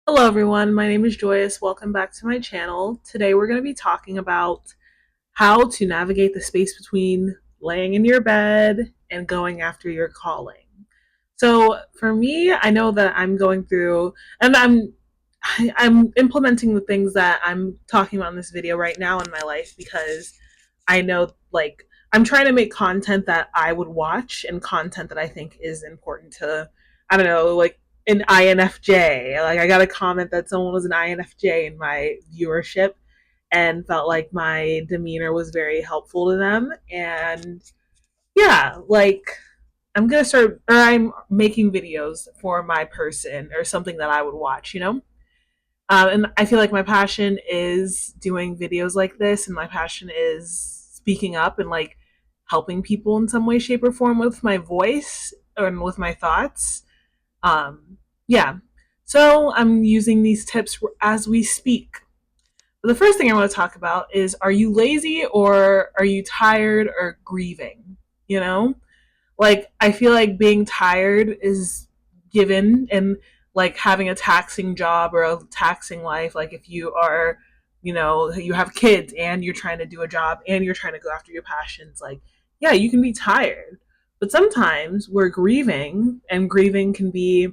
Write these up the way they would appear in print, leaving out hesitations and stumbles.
Hello everyone, my name is Joyous. Welcome back to my channel. Today we're going to be talking about how to navigate the space between laying in your bed and going after your calling. So for me, I know that I'm going through and I'm implementing the things that I'm talking about in this video right now in my life because I know I'm trying to make content that I would watch and content that I think is important to, I don't know, like an INFJ. Like I got a comment that someone was an INFJ in my viewership and felt like my demeanor was very helpful to them. And yeah, I'm making videos for my person or something that I would watch. And I feel like my passion is doing videos like this, and my passion is speaking up and like helping people in some way, shape, or form with my voice and with my thoughts. Yeah. So I'm using these tips as we speak. But the first thing I want to talk about is, are you lazy or are you tired or grieving? You know? Like I feel like being tired is given, and like having a taxing job or a taxing life, like if you are, you have kids and you're trying to do a job and you're trying to go after your passions, like yeah, you can be tired. But sometimes we're grieving, and grieving can be,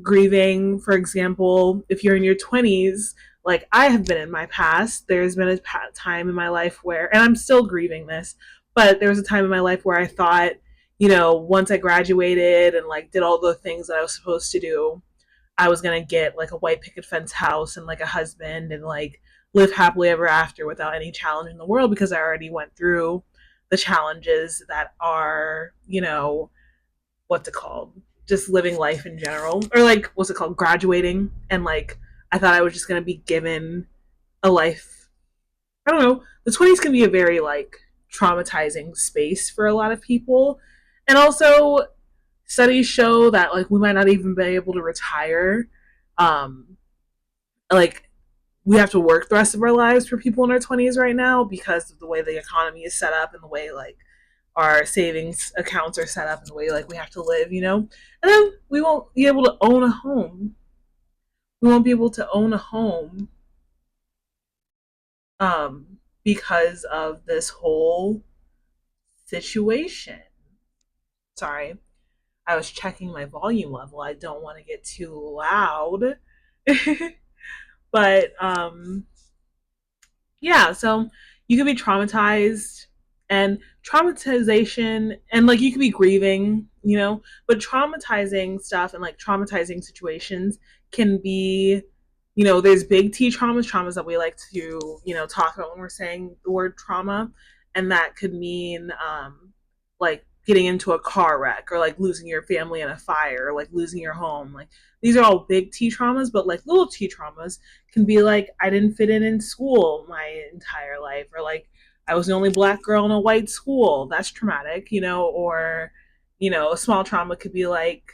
grieving, for example, if you're in your 20s, like I have been in my past, there's been a time in my life where, and I'm still grieving this, but there was a time in my life where I thought, once I graduated and like did all the things that I was supposed to do, I was gonna get like a white picket fence house and like a husband and like live happily ever after without any challenge in the world, because I already went through the challenges that are, what's it called? Just living life in general. Or like, what's it called? Graduating. And like, I thought I was just gonna be given a life. I don't know. The 20s can be a very like traumatizing space for a lot of people. And also, studies show that like we might not even be able to retire. Um, like we have to work the rest of our lives for people in our 20s right now because of the way the economy is set up and the way like our savings accounts are set up and the way like we have to live. And then we won't be able to own a home. We won't be able to own a home because of this whole situation. Sorry, I was checking my volume level. I don't want to get too loud. But yeah, so you could be traumatized, and traumatization, and like you could be grieving, but traumatizing stuff and like traumatizing situations can be, there's big T traumas that we like to, talk about when we're saying the word trauma. And that could mean like getting into a car wreck, or like losing your family in a fire, or like losing your home. Like these are all big T traumas, but like little T traumas can be like, I didn't fit in school my entire life, or like I was the only black girl in a white school. That's traumatic. Or a small trauma could be like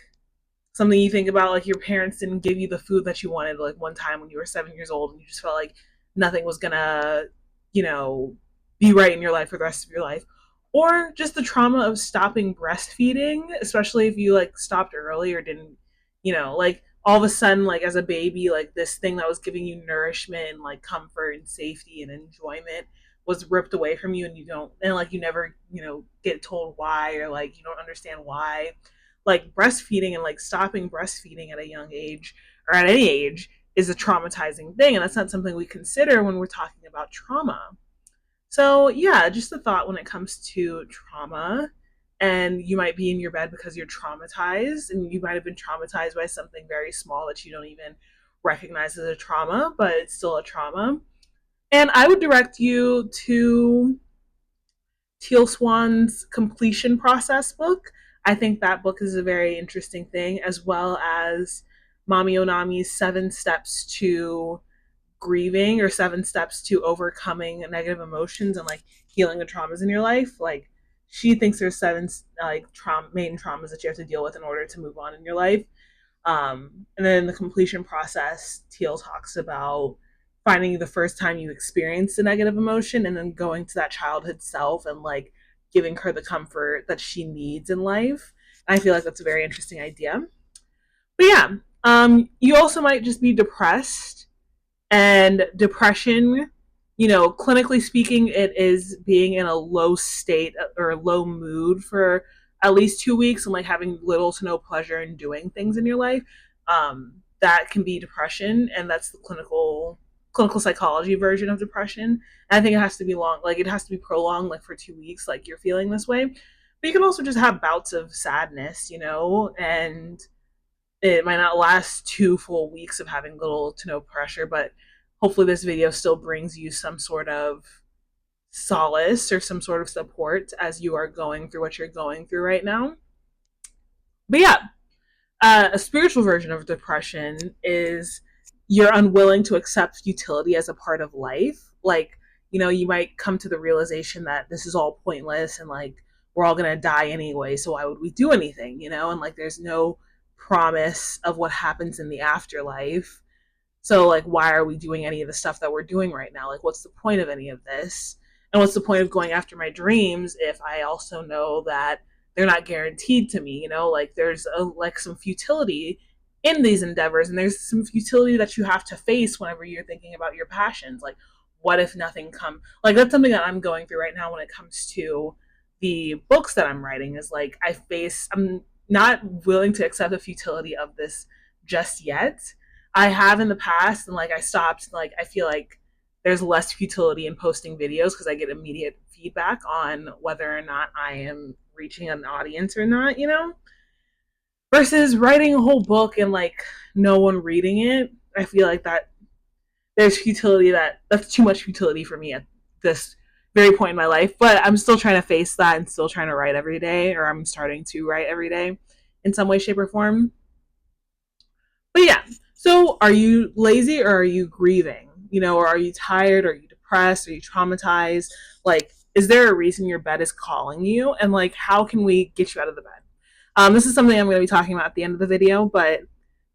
something you think about, like your parents didn't give you the food that you wanted like one time when you were 7 years old, and you just felt like nothing was gonna, you know, be right in your life for the rest of your life. Or just the trauma of stopping breastfeeding, especially if you like stopped early or didn't, like all of a sudden, like as a baby, like this thing that was giving you nourishment and like comfort and safety and enjoyment was ripped away from you, and you don't, and like you never, get told why, or like you don't understand why. Like breastfeeding and like stopping breastfeeding at a young age, or at any age, is a traumatizing thing, and that's not something we consider when we're talking about trauma. So yeah, just a thought when it comes to trauma. And you might be in your bed because you're traumatized, and you might have been traumatized by something very small that you don't even recognize as a trauma, but it's still a trauma. And I would direct you to Teal Swan's Completion Process book. I think that book is a very interesting thing, as well as Mami Onami's Seven Steps to Grieving, or Seven Steps to Overcoming Negative Emotions and like healing the traumas in your life. Like she thinks there's seven like main traumas that you have to deal with in order to move on in your life. And then the completion process, Teal talks about finding the first time you experienced a negative emotion, and then going to that childhood self and like giving her the comfort that she needs in life. And I feel like that's a very interesting idea. But yeah, You also might just be depressed, and depression, clinically speaking, it is being in a low state or low mood for at least 2 weeks and like having little to no pleasure in doing things in your life. That can be depression, and that's the clinical psychology version of depression. And I think it has to be long, like it has to be prolonged, like for 2 weeks, like you're feeling this way. But you can also just have bouts of sadness, and it might not last 2 full weeks of having little to no pressure, but hopefully this video still brings you some sort of solace or some sort of support as you are going through what you're going through right now. But yeah, a spiritual version of depression is you're unwilling to accept futility as a part of life. Like, you might come to the realization that this is all pointless and like we're all gonna die anyway, so why would we do anything, And like there's no promise of what happens in the afterlife. So like why are we doing any of the stuff that we're doing right now? Like what's the point of any of this? And what's the point of going after my dreams if I also know that they're not guaranteed to me, like there's like some futility in these endeavors, and there's some futility that you have to face whenever you're thinking about your passions. Like what if nothing come, like that's something that I'm going through right now when it comes to the books that I'm writing, is like I'm not willing to accept the futility of this just yet. I have in the past, and like I stopped. Like I feel like there's less futility in posting videos because I get immediate feedback on whether or not I am reaching an audience or not, Versus writing a whole book and like no one reading it. I feel like that there's futility that's too much futility for me at this very point in my life. But I'm still trying to face that and still trying to write every day, or I'm starting to write every day in some way, shape, or form. But yeah, so are you lazy or are you grieving? Or are you tired? Are you depressed? Are you traumatized? Like, is there a reason your bed is calling you? And like, how can we get you out of the bed? This is something I'm going to be talking about at the end of the video, but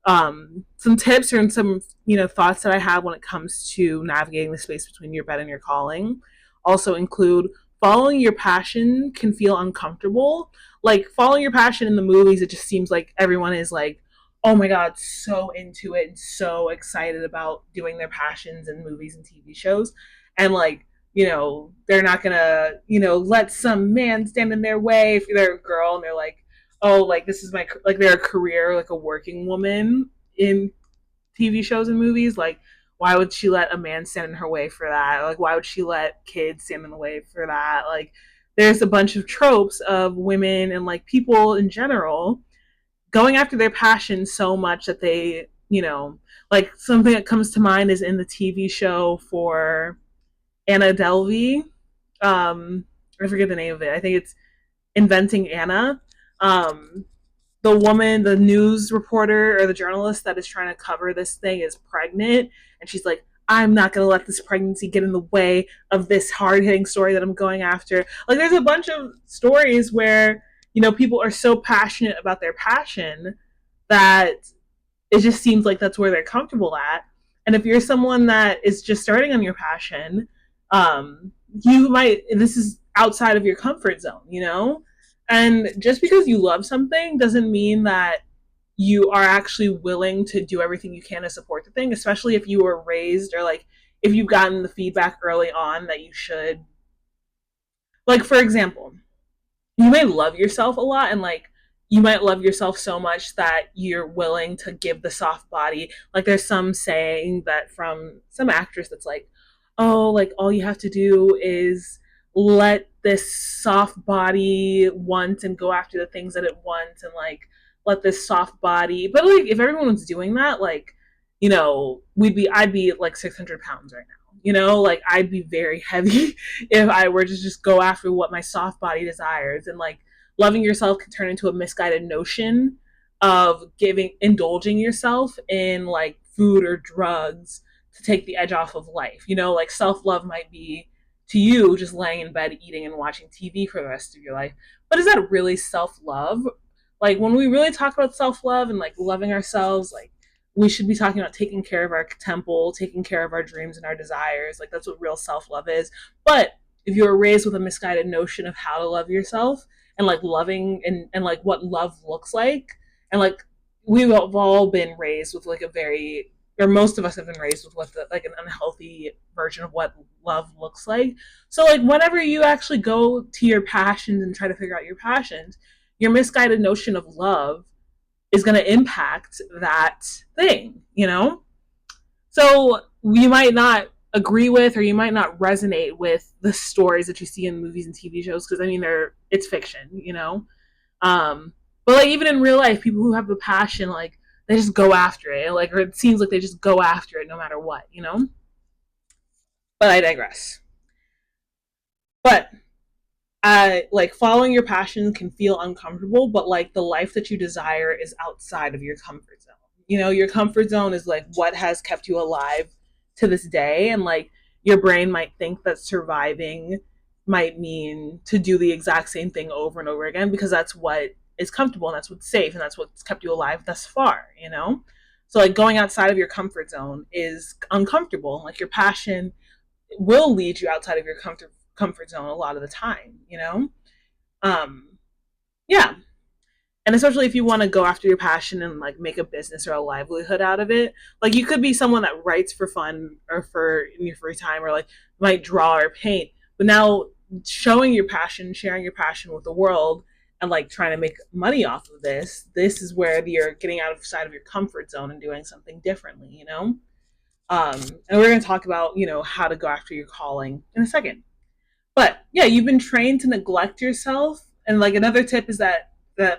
some tips or some thoughts that I have when it comes to navigating the space between your bed and your calling also include following your passion can feel uncomfortable. Like following your passion in the movies, it just seems like everyone is like, oh my god, so into it and so excited about doing their passions in movies and TV shows, and like they're not gonna let some man stand in their way if they're a girl and they're like, oh, like this is my, like they're a career, like a working woman in TV shows and movies. Like, why would she let a man stand in her way for that? Like, why would she let kids stand in the way for that? Like, there's a bunch of tropes of women and like people in general going after their passion so much that they, like something that comes to mind is in the TV show for Anna Delvey. I forget the name of it. I think it's Inventing Anna. Um, the woman, the news reporter or the journalist that is trying to cover this thing is pregnant, and she's like, I'm not going to let this pregnancy get in the way of this hard hitting story that I'm going after. Like, there's a bunch of stories where, people are so passionate about their passion that it just seems like that's where they're comfortable at. And if you're someone that is just starting on your passion, you might, this is outside of your comfort zone, And just because you love something doesn't mean that you are actually willing to do everything you can to support the thing, especially if you were raised or like if you've gotten the feedback early on that you should. Like, for example, you may love yourself a lot, and like you might love yourself so much that you're willing to give the soft body, like there's some saying that from some actress that's like, oh, like all you have to do is let this soft body want and go after the things that it wants, and like let this soft body, but like if everyone was doing that, like I'd be like 600 pounds right now, like I'd be very heavy if I were to just go after what my soft body desires. And like loving yourself can turn into a misguided notion of indulging yourself in like food or drugs to take the edge off of life. Like self-love might be to you just laying in bed eating and watching TV for the rest of your life. But is that really self-love? Like when we really talk about self-love and like loving ourselves, like we should be talking about taking care of our temple, taking care of our dreams and our desires. Like that's what real self-love is. But if you were raised with a misguided notion of how to love yourself and like loving and like what love looks like, and like we've all been raised with like a very, or most of us have been raised with what like an unhealthy version of what love looks like. So like whenever you actually go to your passions and try to figure out your passions, your misguided notion of love is going to impact that thing, you know? So you might not agree with, or you might not resonate with the stories that you see in movies and TV shows, because I mean it's fiction, you know. But like even in real life, people who have the passion, like they just go after it, like, or it seems like they just go after it no matter what, you know. But I digress. But like following your passion can feel uncomfortable, but like the life that you desire is outside of your comfort zone. You know, your comfort zone is like what has kept you alive to this day, and like your brain might think that surviving might mean to do the exact same thing over and over again because that's what is comfortable and that's what's safe and that's what's kept you alive thus far, you know. So like going outside of your comfort zone is uncomfortable. Like your passion will lead you outside of your comfort zone a lot of the time, you know? Um, yeah. And especially if you want to go after your passion and like make a business or a livelihood out of it. Like you could be someone that writes for fun or for in your free time, or like might draw or paint. But now showing your passion, sharing your passion with the world and like trying to make money off of this is where you're getting outside of your comfort zone and doing something differently, you know? And we're going to talk about, you know, how to go after your calling in a second. But yeah, you've been trained to neglect yourself. And like another tip is that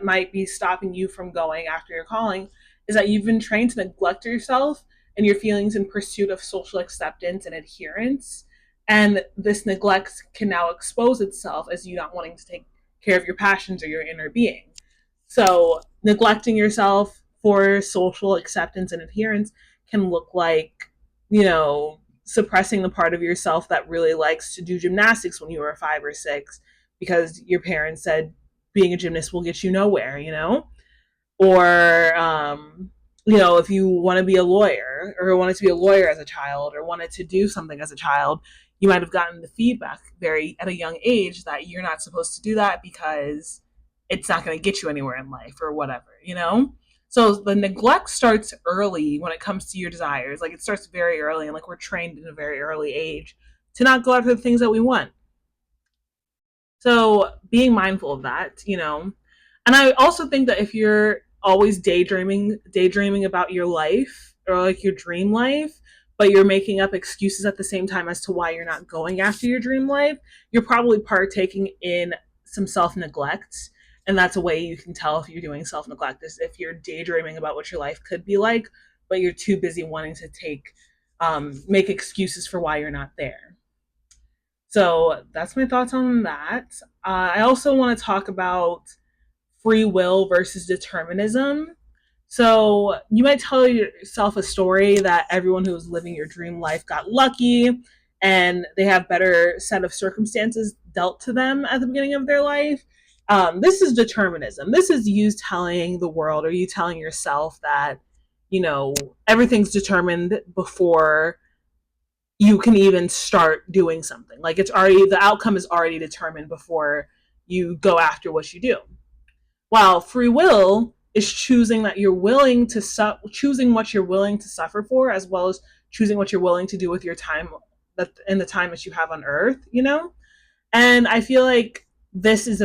might be stopping you from going after your calling is that you've been trained to neglect yourself and your feelings in pursuit of social acceptance and adherence. And this neglect can now expose itself as you not wanting to take care of your passions or your inner being. So neglecting yourself for social acceptance and adherence can look like, you know, suppressing the part of yourself that really likes to do gymnastics when you were 5 or 6 because your parents said being a gymnast will get you nowhere, you know? Or, you know, if you want to be a lawyer or wanted to be a lawyer as a child or wanted to do something as a child, you might have gotten the feedback very at a young age that you're not supposed to do that because it's not going to get you anywhere in life or whatever, you know? So the neglect starts early when it comes to your desires. Like it starts very early, and like we're trained in a very early age to not go after the things that we want. So being mindful of that, you know. And I also think that if you're always daydreaming about your life or like your dream life, but you're making up excuses at the same time as to why you're not going after your dream life, you're probably partaking in some self-neglect. And that's a way you can tell if you're doing self-neglect is if you're daydreaming about what your life could be like, but you're too busy wanting to make excuses for why you're not there. So that's my thoughts on that. I also want to talk about free will versus determinism. So you might tell yourself a story that everyone who was living your dream life got lucky and they have better set of circumstances dealt to them at the beginning of their life. This is determinism. This is you telling the world or you telling yourself that, you know, everything's determined before you can even start doing something. Like it's already, the outcome is already determined before you go after what you do. While free will is choosing that you're willing to choosing what you're willing to suffer for, as well as choosing what you're willing to do with your time that in the time that you have on Earth. You know, and I feel like this is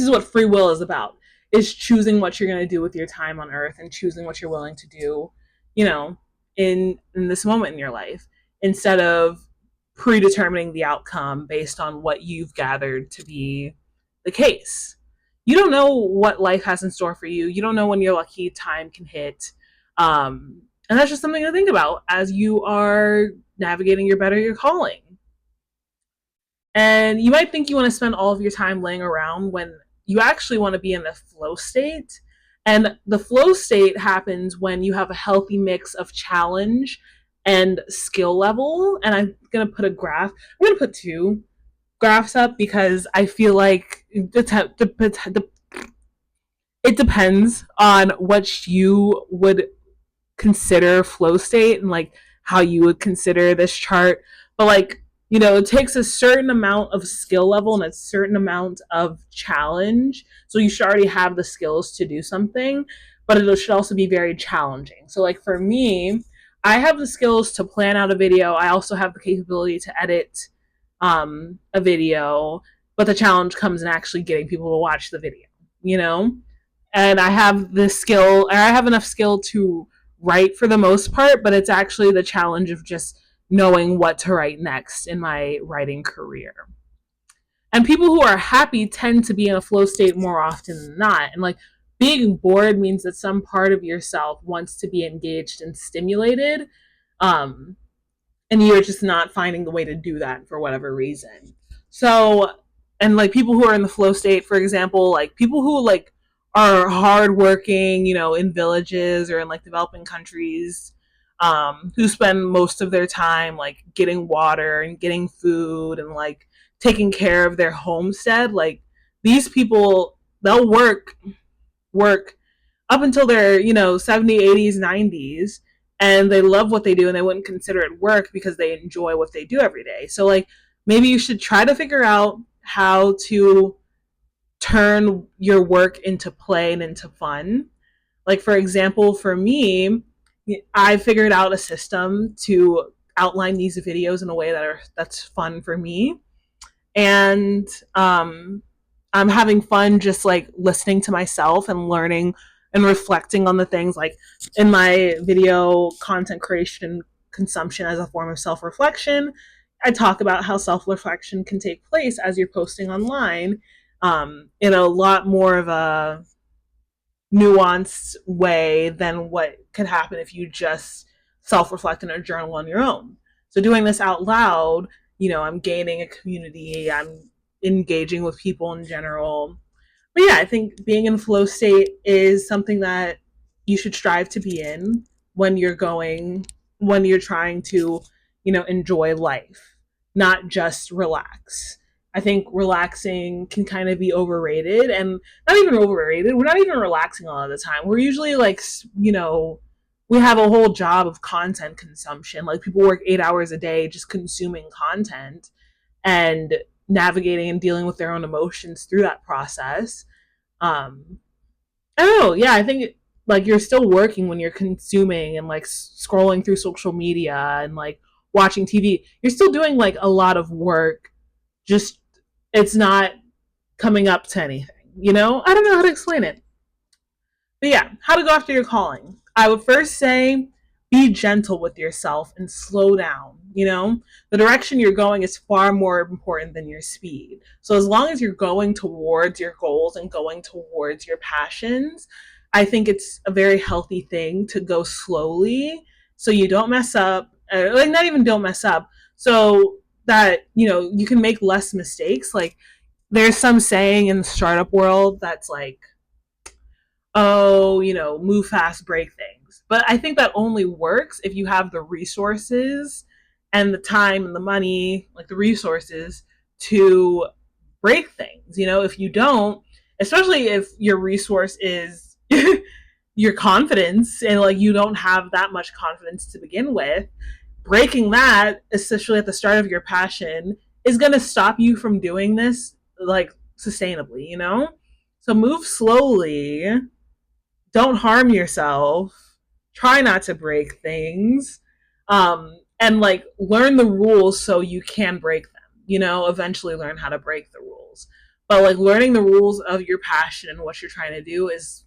what free will is about: is choosing what you're going to do with your time on Earth and choosing what you're willing to do. You know, in this moment in your life, instead of predetermining the outcome based on what you've gathered to be the case. You don't know what life has in store for you. You don't know when your lucky time can hit. And that's just something to think about as you are navigating your calling. And you might think you want to spend all of your time laying around when you actually want to be in the flow state. And the flow state happens when you have a healthy mix of challenge and skill level. And I'm going to put a graph, I'm going to put two graphs up because I feel like it depends on what you would consider flow state and like how you would consider this chart. But like it takes a certain amount of skill level and a certain amount of challenge. So you should already have the skills to do something, but it should also be very challenging. So, like for me, I have the skills to plan out a video. I also have the capability to edit a video, but the challenge comes in actually getting people to watch the video, you know? And I have the skill, or I have enough skill to write for the most part, but it's actually the challenge of just knowing what to write next in my writing career. And people who are happy tend to be in a flow state more often than not. And like being bored means that some part of yourself wants to be engaged and stimulated. Um, and you're just not finding the way to do that for whatever reason. So, and like people who are in the flow state, for example, like people who like are hardworking, in villages or in like developing countries, who spend most of their time like getting water and getting food and like taking care of their homestead. Like these people, they'll work up until their 70s, 80s, 90s, and they love what they do and they wouldn't consider it work because they enjoy what they do every day. So like maybe you should try to figure out how to turn your work into play and into fun. Like for example, for me, I figured out a system to outline these videos in a way that's fun for me. And I'm having fun just like listening to myself and learning and reflecting on the things like in my video content creation consumption as a form of self reflection. I talk about how self reflection can take place as you're posting online, in a lot more of a nuanced way than what could happen if you just self reflect in a journal on your own. So, doing this out loud, I'm gaining a community, I'm engaging with people in general. But yeah, I think being in flow state is something that you should strive to be in when you're trying to, enjoy life, not just relax. I think relaxing can kind of be overrated and not even overrated. We're not even relaxing all of the time. We're usually like, we have a whole job of content consumption. Like people work 8 hours a day just consuming content and navigating and dealing with their own emotions through that process. Um, I don't know. Yeah, I think like you're still working when you're consuming and like scrolling through social media and like watching TV. You're still doing like a lot of work. Just it's not coming up to anything. I don't know how to explain it. But yeah, how to go after your calling. I would first say be gentle with yourself and slow down. The direction you're going is far more important than your speed. So as long as you're going towards your goals and going towards your passions, I think it's a very healthy thing to go slowly so you don't mess up, like not even don't mess up, so that you can make less mistakes. Like there's some saying in the startup world that's like, oh, move fast, break things. But I think that only works if you have the resources and the time and the money, like the resources to break things. If you don't, especially if your resource is your confidence and like you don't have that much confidence to begin with, breaking that, especially at the start of your passion, is going to stop you from doing this like sustainably. So move slowly, don't harm yourself, try not to break things, and like learn the rules so you can break them. Eventually learn how to break the rules. But like learning the rules of your passion and what you're trying to do is,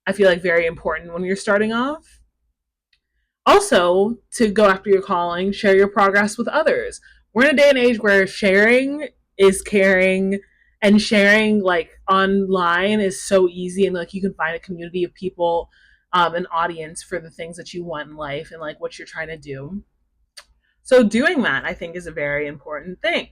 I feel like, very important when you're starting off. Also, to go after your calling, share your progress with others. We're in a day and age where sharing is caring, and sharing like online is so easy, and like you can find a community of people, an audience for the things that you want in life and like what you're trying to do. So doing that, I think, is a very important thing.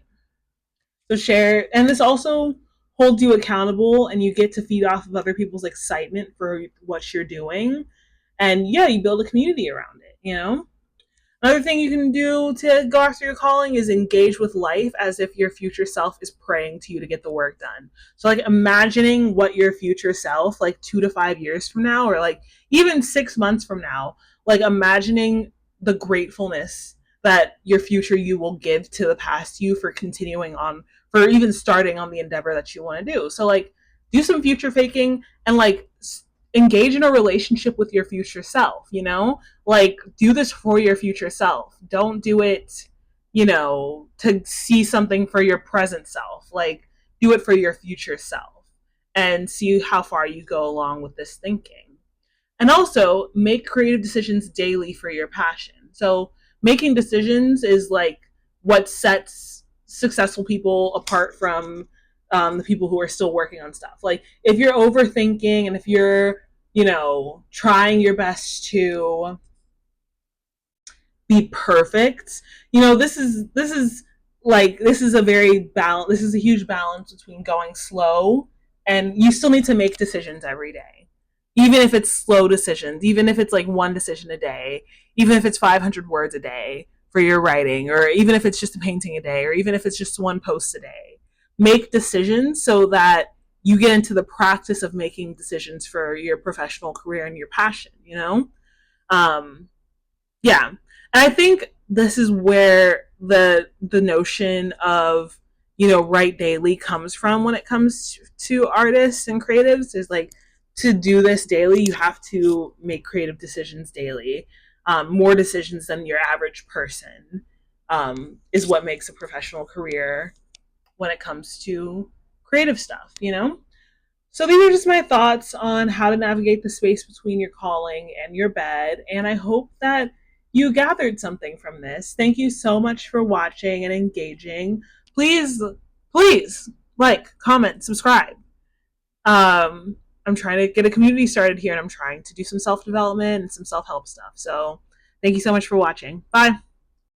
So share, and this also holds you accountable, and you get to feed off of other people's excitement for what you're doing, and yeah, you build a community around it. Another thing you can do to go after your calling is engage with life as if your future self is praying to you to get the work done. So like imagining what your future self, like 2 to 5 years from now, or like even 6 months from now, like imagining the gratefulness, that your future you will give to the past you for continuing on, for even starting on the endeavor that you want to do. So like do some future faking and like engage in a relationship with your future self, you know? Like do this for your future self. Don't do it, you know, to see something for your present self. Like do it for your future self and see how far you go along with this thinking. And also make creative decisions daily for your passion. So making decisions is like what sets successful people apart from the people who are still working on stuff. Like if you're overthinking and if you're, you know, trying your best to be perfect, you know, this is a very balance. This is a huge balance between going slow, and you still need to make decisions every day, even if it's slow decisions, even if it's like one decision a day, even if it's 500 words a day for your writing, or even if it's just a painting a day, or even if it's just one post a day. Make decisions so that you get into the practice of making decisions for your professional career and your passion, you know? Um, yeah. And I think this is where the notion of, you know, write daily comes from when it comes to artists and creatives, is like to do this daily, you have to make creative decisions daily. More decisions than your average person is what makes a professional career when it comes to creative stuff, you know? So these are just my thoughts on how to navigate the space between your calling and your bed. And I hope that you gathered something from this. Thank you so much for watching and engaging. Please, please like, comment, subscribe. I'm trying to get a community started here, and I'm trying to do some self development and some self help stuff. So thank you so much for watching. Bye.